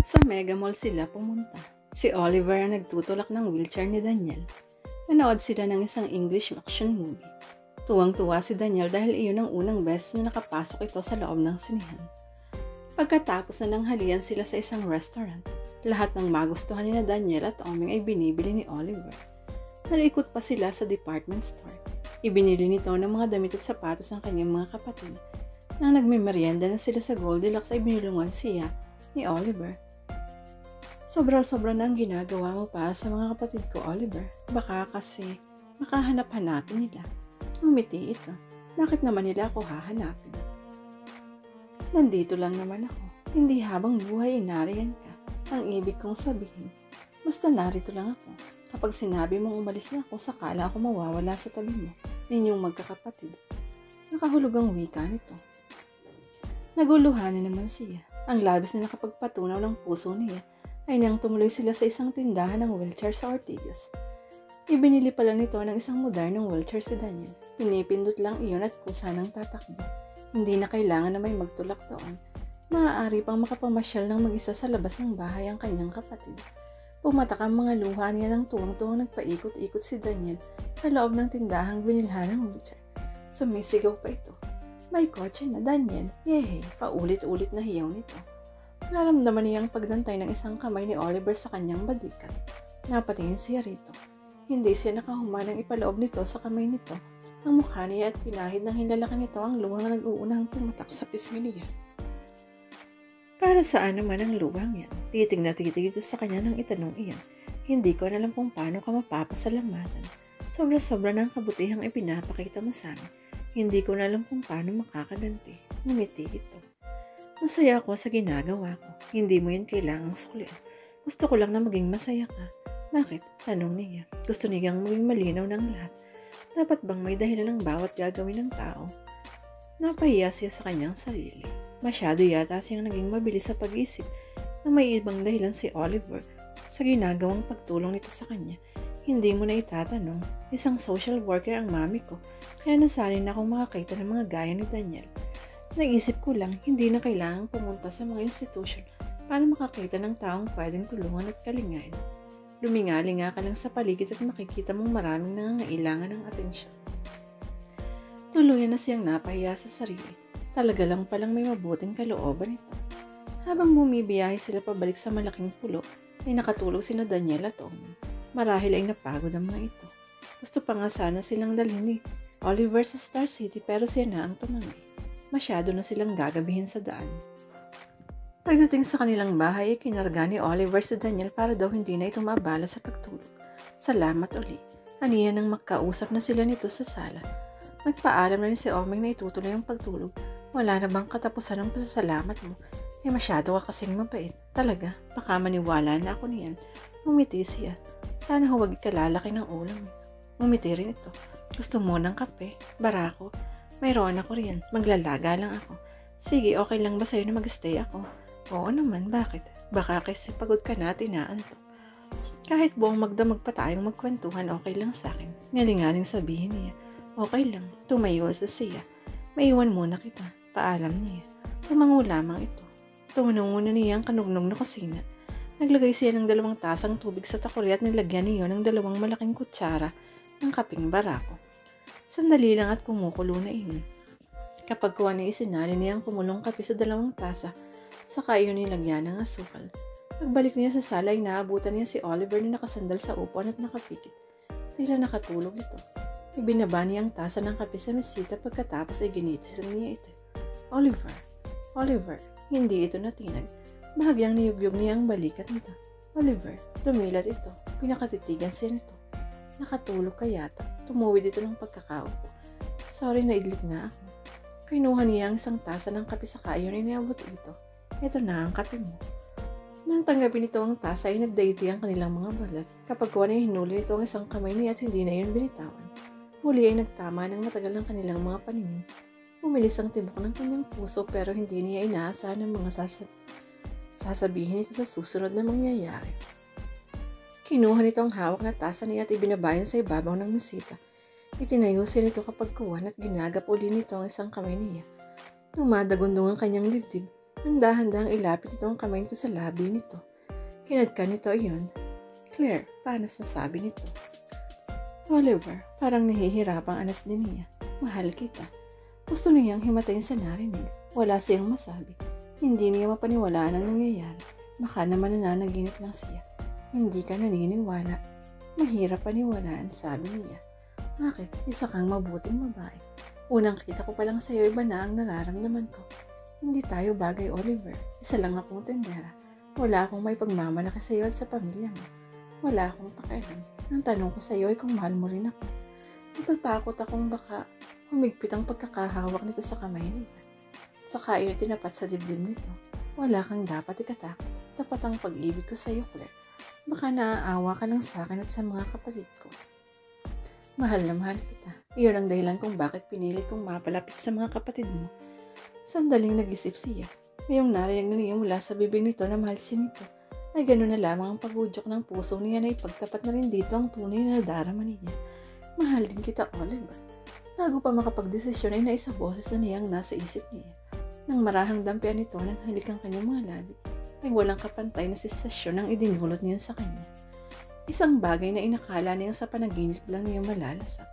Sa Mega Mall sila pumunta. Si Oliver ang nagtutulak ng wheelchair ni Daniel. Nanood sila ng isang English action movie. Tuwang-tuwa si Daniel dahil iyon ang unang beses na nakapasok ito sa loob ng sinihan. Pagkatapos na nanghalian sila sa isang restaurant, lahat ng magustuhan ni Daniel at Oming ay binibili ni Oliver. Nalikot pa sila sa department store. Ibinili nito ng mga damit at sapatos ng kanyang mga kapatid. Nang nagmimerienda na sila sa Goldilocks ay binulungan siya ni Oliver. Sobra-sobra na ang ginagawa mo para sa mga kapatid ko, Oliver. Baka kasi makahanap-hanapin nila. Umiti ito. Bakit naman nila ako hahanapin? Nandito lang naman ako. Hindi habang buhay inariyan ka. Ang ibig kong sabihin, basta narito lang ako. Kapag sinabi mong umalis na ako, sakala ako mawawala sa tabi mo, ninyong magkakapatid. Nakahulog ang wika nito. Naguluhan na naman siya. Ang labis na nakapagpatunaw ng puso niya ay nang tumuloy sila sa isang tindahan ng wheelchair sa Ortigas. Ibinili pala nito ng isang modernong wheelchair si Daniel. Pinipindot lang iyon at kusa ng tatakbo. Hindi na kailangan na may magtulak doon. Maaari pang makapamasyal ng mag-isa sa labas ng bahay ang kanyang kapatid. Pumatak ang mga luha niya ng tuwang-tuwang nagpaikot-ikot si Daniel sa loob ng tindahang binilhan ng wheelchair. Sumisigaw pa ito. May kotse na, Daniel. Yehe, paulit-ulit na hiyaw nito. Naramdaman niya ang pagdantay ng isang kamay ni Oliver sa kanyang balikat. Napatingin siya rito. Hindi siya nakahumanang ipaloob nito sa kamay nito. Ang mukha niya at pinahid ng hinlalaki nito ang luhang nag-uunang pumatak sa pisngi niya. Para saan naman ang luhang yan? Titig na titig ito sa kanya nang itanong iyan. Hindi ko na alam kung paano ka mapapasalamatan. Sobra-sobra ng kabutihang ipinapakita mo sa amin. Hindi ko na alam kung paano makakaganti. Ngumiti ito. Masaya ako sa ginagawa ko. Hindi mo yan kailangang suklian. Gusto ko lang na maging masaya ka. Bakit? Tanong niya. Gusto niyang maging malinaw ng lahat. Dapat bang may dahilan ng bawat gagawin ng tao? Napahiya siya sa kanyang sarili. Masyado yata siyang naging mabilis sa pag-isip na may ibang dahilan si Oliver sa ginagawang pagtulong nito sa kanya. Hindi mo na itatanong. Isang social worker ang mami ko, kaya nasanay na akong makakita ng mga gaya ni Daniel. Naisip ko lang, hindi na kailangang pumunta sa mga institusyon para makakita ng taong pwedeng tulungan at kalingain. Lumingali-nga ka lang sa paligid at makikita mong maraming nangangailangan ng atensyon. Tuluyan na siyang napahiya sa sarili. Talaga lang palang may mabuting kalooban ito. Habang bumibiyahe sila pabalik sa malaking pulo, ay nakatulog sina Daniel at Omi. Marahil ay napagod ang mga ito. Gusto pa nga sana silang dalhin ni Oliver sa Star City pero siya na ang tumanggi. Masyado na silang gagabihin sa daan. Pagdating sa kanilang bahay, kinarga ni Oliver si Daniel para daw hindi na ito maabala sa pagtulog. Salamat uli. Aniya nang magkausap na sila nito sa sala. Nagpaalam na ni si Oming na itutuloy ang pagtulog. Wala na bang katapusan ng pasasalamat mo? Masyado ka kasing mabait. Talaga, baka maniwala na ako niyan. Umiti siya. Sana huwag ikalalaki ng ulam. Umiti rin ito. Gusto mo ng kape? Barako? Mayroon ako riyan. Maglalaga lang ako. Sige, okay lang ba sa'yo na mag-stay ako? Oo naman, bakit? Baka kasi pagod ka na at inaantok. Kahit buong magdamag pa tayong magkwentuhan, okay lang sa akin. Ngaling-ngaling sabihin niya. Okay lang, tumayo sa siya. Maiwan muna kita. Paalam niya. Tumango lamang ito. Tumunong muna niya ang kanugnog na kusina. Naglagay siya ng 2 tasang tubig sa takuri at nilagyan niyo ng 2 malaking kutsara ng kaping barako. Sandali lang at kumukulo na iyon. Kapag kuha niya isinali niya ang kumulong kape sa 2 tasa, saka iyon nilagyan ng asukal. Pagbalik niya sa sala ay naabutan niya si Oliver na nakasandal sa upuan at nakapikit. Tila nakatulog ito. Ibinaba niya ang tasa ng kape sa mesita pagkatapos ay ginitisan niya ito. Oliver, hindi ito natinag. Bahagyang niyugyug niya ang balikat nito. Oliver, dumilat ito. Pinakatitigan siya nito. Nakatulog ka yata. Tumuwid ito ng pagkakaupo. Sorry, naidlip na ako. Kinuha niya ang isang tasa ng kape sa kayon ay niabot ito. Ito na ang kape mo. Nang tanggapin nito ang tasa ay nagdaiti ang kanilang mga balat. Kapag kuha niya hinuli nito ang isang kamay niya at hindi na iyon binitawan. Muli ay nagtama ng matagal ng kanilang mga paningin. Umilis ang tibok ng kanyang puso pero hindi niya inaasahan ang mga sasabihin nito sa susunod na mangyayari. Kinuha nito ang hawak na tasa niya at ibinabayan sa ibabaw ng mesita. Itinayo siya nito kapag kuwan at ginagap uli nito ang isang kamay niya. Dumadagundong ang kanyang dibdib. Nang dahan-dahang ilapit nito ang kamay nito sa labi nito. Hinadkan nito iyon. Claire, panas na sabi nito. Oliver, parang nahihirapang anas din niya. Mahal kita. Gusto niyang himatayin sa narinig. Wala siyang masabi. Hindi niya mapaniwalaan ang nangyayari. Baka naman nananaginip lang siya. Hindi ka naniniwala. Mahirap paniwalaan, sabi niya. Bakit? Isa kang mabuting babae. Unang kita ko pa lang sa'yo, iba na ang nararamdaman ko. Hindi tayo bagay, Oliver. Isa lang akong tendera. Wala akong may pagmamalaki sa'yo at sa pamilya mo. Wala akong pakialam. Ang tanong ko sa'yo ay kung mahal mo rin ako. Natatakot akong baka humigpit ang pagkakahawak nito sa kamay niya. Saka iyon tinapat sa dibdib nito. Wala kang dapat ikatakot. Tapat ang pag-ibig ko sa'yo, Claire. Baka naaawa ka lang sa akin at sa mga kapatid ko. Mahal na mahal kita. Iyon ang dahilan kung bakit pinilit kong mapalapit sa mga kapatid mo. Sandaling nag-isip siya. Ngayong narinig na niya mula sa bibig nito na mahal siya nito. Ay gano'n na lamang ang pagudyok ng puso niya na ipagtapat na rin dito ang tunay na darama niya. Mahal din kita, Oliver. Bago pa makapagdesisyon ay naisa boses na niyang nasa isip niya. Nang marahang dampian nito ng halik ang kanyang mga labi, ay walang kapantay na sensasyon ang idinulot niya sa kanya. Isang bagay na inakala niya sa panaginip lang niya malalasap.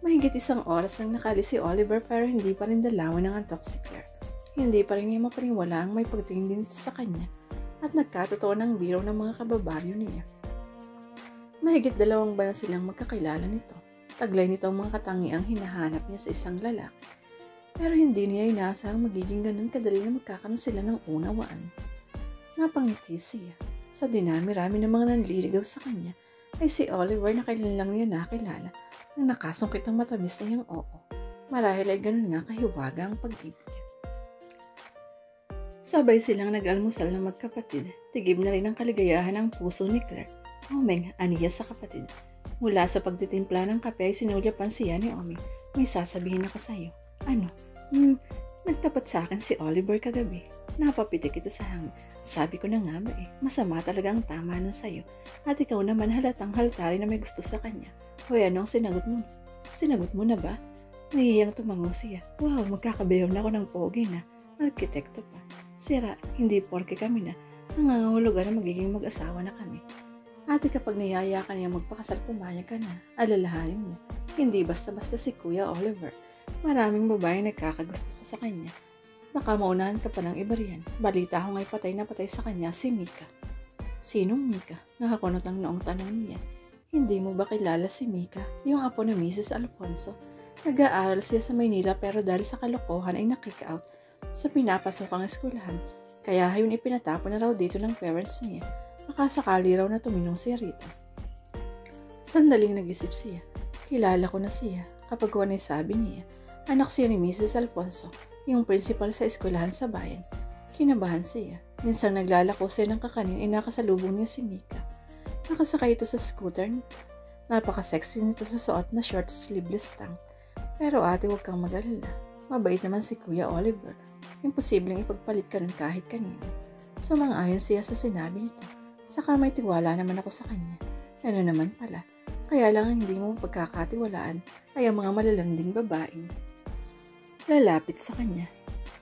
Mahigit isang oras nang nakalis si Oliver pero hindi pa rin dalawan ng antok si Claire. Hindi pa rin niya mapaniwala ang may pagtingin din sa kanya at nagkatotoo ng biro ng mga kababaryo niya. Mahigit 2 buwan na silang magkakilala nito. Taglay nito ang mga katangiang hinahanap niya sa isang lalaki. Pero hindi niya inaasahang magiging ganun kadali na magkakaroon sila ng unawaan. Napangiti siya. Sa dinami-rami ng mga nanliligaw sa kanya ay si Oliver na kailan lang niya nakilala nang nakasungkit ang matamis na niyang oo. Marahil ay ganun nga kahiwaga ang pag-ibig. Sabay silang nag-almusal ng magkapatid. Tigib na rin ang kaligayahan ng puso ni Claire. Omeng, aniya sa kapatid. Mula sa pagtitimpla ng kape ay sinulyapan siya ni Omeng. May sasabihin ako sa iyo. Ano? Nagtapat sa akin si Oliver kagabi. Napapitik ito sa hangin. Sabi ko na nga ba masama talaga ang tama nun sa'yo. At ikaw naman halatang halata rin na may gusto sa kanya. Hoy, ano ang sinagot mo? Sinagot mo na ba? Nahihiyang tumango siya. Wow, magkakabayaw na ako ng pogi na. Arkitekto pa. Sira, hindi porke kami na. Nangangahulugan na magiging mag-asawa na kami. Ate kapag niyaya ka niya magpakasal, pumayag ka na. Alalahanin mo. Hindi basta-basta si Kuya Oliver. Maraming babae nagkakagusto ka sa kanya. Baka maunahan ka pa ng iba riyan. Balita ko nga'y patay na patay sa kanya si Mika. Sinong Mika? Nakakunot ang noong tanong niya. Hindi mo ba kilala si Mika? Yung apo ni Mrs. Alfonso. Nag-aaral siya sa Maynila pero dahil sa kalokohan ay nakik-out sa pinapasokang eskwelahan. Kaya yun ipinatapon na raw dito ng parents niya. Baka sakali raw na tuminong siya rito. Sandaling nag-isip siya. Kilala ko na siya. Kapag ko sabi niya, anak siya ni Mrs. Alfonso, yung principal sa eskwelahan sa bayan. Kinabahan siya. Minsan naglalako siya ng kakanin ay nakasalubong niya si Mika. Nakasakay ito sa scooter nito. Napaka-sexy nito sa suot na short sleeveless tank. Pero ate, huwag kang mag-alala. Mabait naman si Kuya Oliver. Imposibleng ipagpalit ka nun kahit kanino. Sumang-ayon siya sa sinabi nito. Saka may tiwala naman ako sa kanya. Ano naman pala. Kaya lang hindi mo pagkakatiwalaan ay ang mga malalanding babaeng lalapit sa kanya.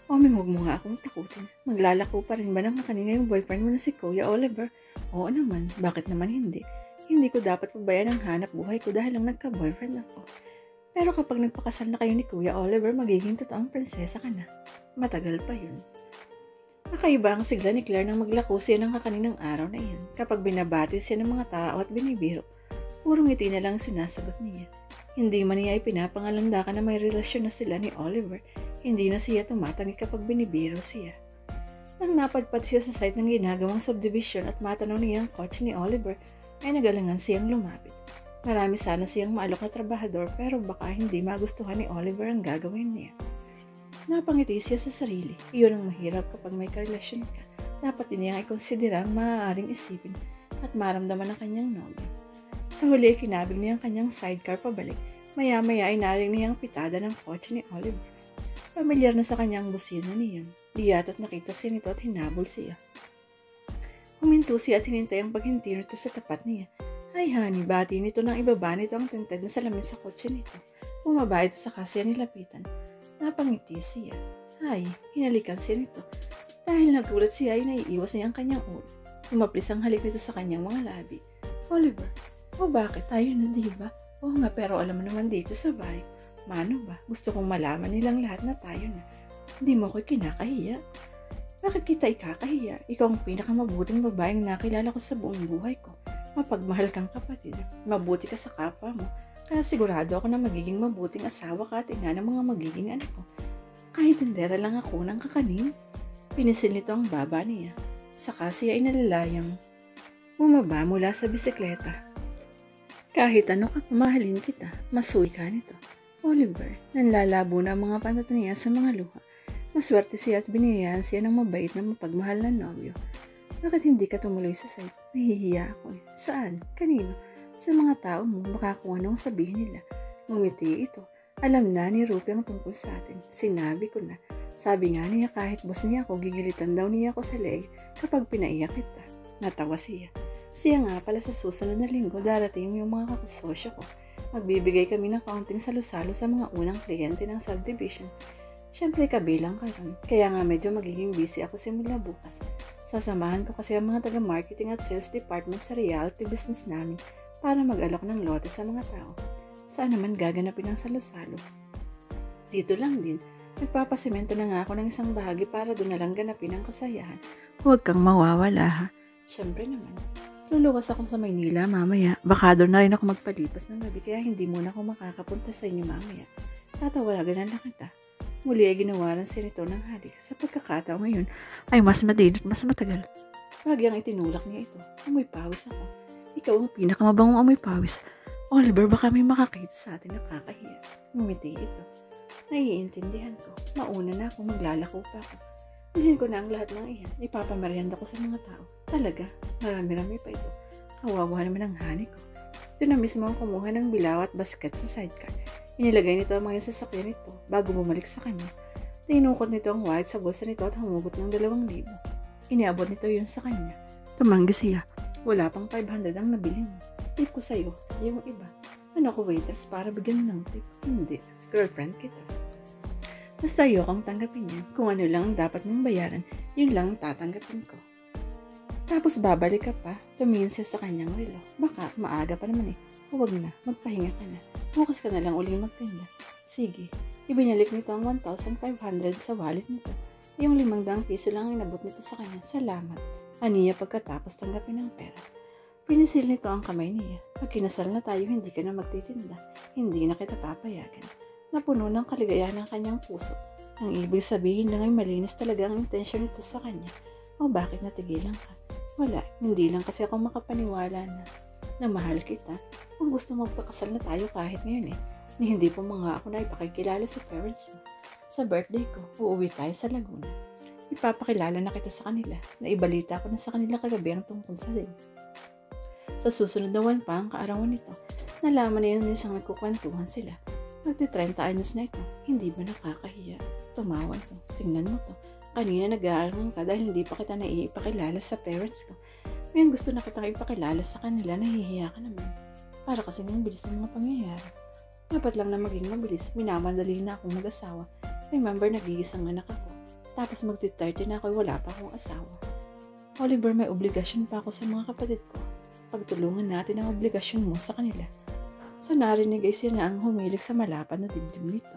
Omeng, huwag mo nga akong takutin. Maglalako pa rin ba ng kanina yung boyfriend mo na si Kuya Oliver? Oo naman, bakit naman hindi? Hindi ko dapat pabayaan ang hanap buhay ko dahil lang nagka-boyfriend ako. Pero kapag nagpakasal na kayo ni Kuya Oliver, magiging totoong prinsesa ka na. Matagal pa yun. Nakaiba ang sigla ni Claire nang maglako siya ng kakaninang araw na iyon. Kapag binabati siya ng mga tao at binibiro, purong ngiti na lang sinasagot niya. Hindi man niya ipinapangalandakan na may relasyon na sila ni Oliver, hindi na siya tumatangi kapag binibiro siya. Nang napadpad siya sa site ng ginagawang subdivision at matanong niya ang coach ni Oliver, ay nagalangan siyang lumapit. Marami sana siyang maalok na trabahador pero baka hindi magustuhan ni Oliver ang gagawin niya. Napangiti siya sa sarili. Iyon ang mahirap kapag may karelasyon ka. Dapat din niyang ikonsidera ang maaaring isipin at maramdaman ng kanyang nobyo. Sa huli, kinabig niya ang kanyang sidecar pabalik. Maya-maya ay narinig niyang pitada ng kotse ni Oliver. Pamilyar na sa kanyang busina niyon. Diyat at nakita siya nito at hinabol siya. Huminto siya at hinintay ang paghinti nito sa tapat niya. Ay honey, bati nito nang ibaba nito ang tinted na salamin sa kotse nito. Bumaba ito sa kasya nilapitan. Napangiti siya. Ay, hinalikan siya nito. Dahil nagulat siya ay naiiwas niya ang kanyang ulo. Lumaplis ang halik nito sa kanyang mga labi. Oliver, bakit? Tayo na, diba? Oo nga, pero alam mo naman dito sa bahay. Mano ba? Gusto kong malaman nilang lahat na tayo na. Hindi mo ako'y kinakahiya. Bakit kita ikakahiya? Ikaw ang pinakamabuting babaeng nakilala ko sa buong buhay ko. Mapagmahal kang kapatid. Mabuti ka sa kapwa mo. Kaya sigurado ako na magiging mabuting asawa ka at ina ng mga magiging anak ko. Kahit tindera lang ako ng kakanin. Pinisil nito ang baba niya. Saka siya ay nalalayang bumaba mula sa bisikleta. Kahit ano ka, pamahalin kita. Masuwi ka nito. Oliver, nanlalabo na ang mga pantat niya sa mga luha. Maswerte siya at biniyayaan siya ng mabait na mapagmahal na nobyo. Bakit hindi ka tumuloy sa site? Nahihiya ako eh. Saan? Kanino? Sa mga tao mo, baka kung anong sabihin nila. Ngumiti ito. Alam na ni Rupi ang tungkol sa atin. Sinabi ko na. Sabi nga niya kahit boss niya ako, gigilitan daw niya ako sa leeg kapag pinaiyak kita. Natawa siya. Siya nga pala sa susunod na linggo darating yung mga kakasosyo ko. Magbibigay kami ng kaunting salo-salo sa mga unang kliyente ng subdivision. Siyempre kabilang ka ron. Kaya nga medyo magiging busy ako simula bukas. Sasamahan ko kasi ang mga taga-marketing at sales department sa realty business namin para mag-alok ng lote sa mga tao. Saan naman gaganapin ang salo-salo? Dito lang din. Nagpapasemento na nga ako ng isang bahagi para doon na lang ganapin ang kasayahan. Huwag kang mawawala ha. Siyempre naman. Luluwas ako sa Maynila mamaya. Baka doon na rin ako magpalipas ng gabi kaya hindi muna ako makakapunta sa inyo mamaya. Tatawagan na lang kita. Muli ay ginawaran si Rito ng halik. Sa pagkakataon ngayon ay mas madinit, mas matagal. Bagyang itinulak niya ito. Amoy pawis ako. Ikaw ang pinakamabangong amoy pawis. Oliver, baka may makakita sa atin na kakahiya. Ngumiti ito. Naiintindihan ko. Mauna na ako, maglalako pa ako. Bilhin ko na ang lahat ng iyan. Ipapamerienda ko sa mga tao. Talaga, marami-rami pa ito. Kawawa naman ang hani ko. Ito na mismo ang kumuha ng bilaw at basket sa sidecar. Inilagay nito ang mga sasakyan nito bago bumalik sa kanya. Tinukot nito ang wallet sa bulsa nito at humugot ng 2,000. Iniabot nito yun sa kanya. Tumanggi siya. Wala pang 500 ang nabili mo. Tip ko sa'yo, yung iba. Ano ko waitress para bigyan mo ng tip? Hindi. Girlfriend kita. Basta ayokong tanggapin yan. Kung ano lang ang dapat mong bayaran, yun lang ang tatanggapin ko. Tapos babalik ka pa, tumingin siya sa kanyang relo. Baka maaga pa naman eh. Huwag na, magpahinga ka na. Bukas ka na lang uling magtinda. Sige, ibinalik nito ang 1,500 sa wallet nito. Yung 500 piso lang ang inabot nito sa kanya. Salamat. Aniya pagkatapos tanggapin ang pera. Pinisil nito ang kamay niya. Pag kinasal na tayo, hindi ka na magtitinda. Hindi na kita papayagan. Napuno ng kaligayahan ang kanyang puso. Ang ibig sabihin lang ay malinis talaga ang intensyon nito sa kanya. O bakit natigilan ka? Wala, hindi lang kasi ako makapaniwala na mahal kita. Kung gusto magpakasal na tayo kahit ngayon eh. Ni hindi po mga ako na ipakikilala sa parents mo. Sa birthday ko, uuwi tayo sa Laguna. Ipapakilala na kita sa kanila. Naibalita ko na sa kanila kagabi ang tungkol sa iyo. Sa susunod na buwan pa ang kaarawan nito, nalaman na yun isang nagkukwentuhan sila. Magti-30 anyos na ito. Hindi ba nakakahiya? Tumawa ito. Tingnan mo to. Kanina nag-aalangan ka dahil hindi pa kita naiipakilala sa parents ko. Ngayon gusto na kitang ipakilala sa kanila, nahihiya ka naman. Para kasi ng bilis ng mga pangyayari. Dapat lang na maging mabilis. Minamadali na akong mag-asawa. Remember, nag-iisang anak ako. Tapos magti-30 na ako, wala pa akong asawa. Oliver, may obligasyon pa ako sa mga kapatid ko. Pagtulungan natin ang obligasyon mo sa kanila. So narinig ay sila ang humilig sa malapad na dibdib nito.